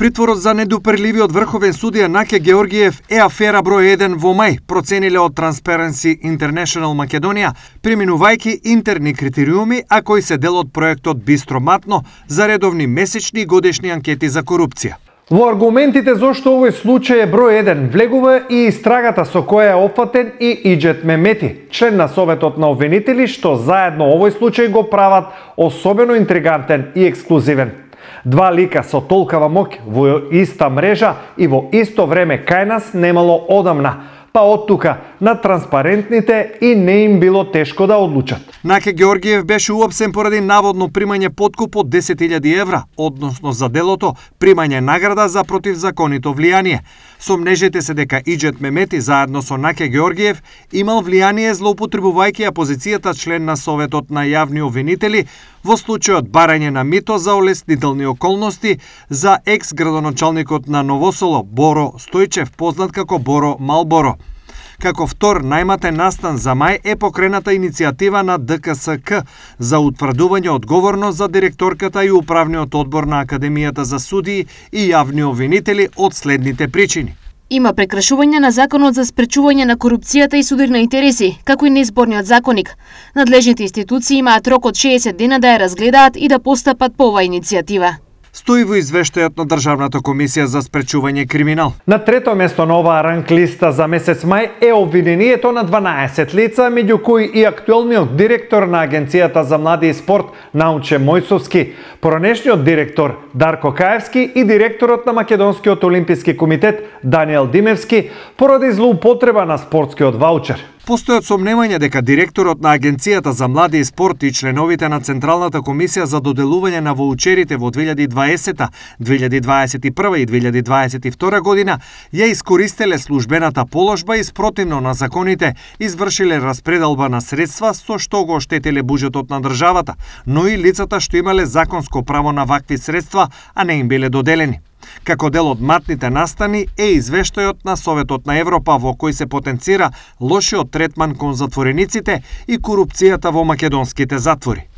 Притворот за недоперливиот врховен судија Наке Георгиев е афера број 1 во мај, процениле од Transparency International Македонија, преминувајќи интерни критериуми, а кои се дел од проектот Бистро Матно за редовни месечни и годишни анкети за корупција. Во аргументите зошто овој случај е број 1 влегува и истрагата со која е опфатен и Иџет Мемети, член на Советот на обвинители, што заедно овој случај го прават особено интригантен и ексклузивен. Два лика со толкава моќ во иста мрежа и во исто време кај нас немало одамна, па од тука на транспарентните и не им било тешко да одлучат. Наке Георгиев беше уапсен поради наводно примање подкуп од 10.000 евра, односно за делото примање награда за противзаконито влијание. Сомнежите се дека Иџет Мемети заедно со Наке Георгиев имал влијание злоупотребувајќи ја позицијата член на Советот на јавни обвинители во случајот барање на мито за олеснителни околности за екс-градоначалникот на Новосело Боро Стојчев, познат како Боро Малборо. Како втор најматен настан за мај е покрената иницијатива на ДКСК за утврдување одговорност за директорката и управниот одбор на Академијата за судии и јавни обвинители од следните причини. Има прекрашување на законот за спречување на корупцијата и судир на интереси, како и неизборниот законник. Надлежните институции имаат рок од 60 дена да ја разгледаат и да постапат по оваа иницијатива. Стои во извештајот на Државната комисија за спречување криминал. На трето место на оваа ранг листа за месец мај е обвинението на 12 лица, меѓу кои и актуелниот директор на Агенцијата за млади и спорт Науче Мојсовски, поранешниот директор Дарко Каевски и директорот на Македонскиот олимписки комитет Даниел Димевски поради злоупотреба на спортскиот ваучер. Постојат сомневања дека директорот на Агенцијата за млади и спорт и членовите на Централната комисија за доделување на ваучерите во 2020, 2021 и 2022 година ја искористеле службената положба и спротивно на законите извршиле распределба на средства со што го оштетиле буџетот на државата, но и лицата што имале законско право на вакви средства, а не им биле доделени. Како дел од матните настани е извештајот на Советот на Европа во кој се потенцира лошиот третман кон затворениците и корупцијата во македонските затвори.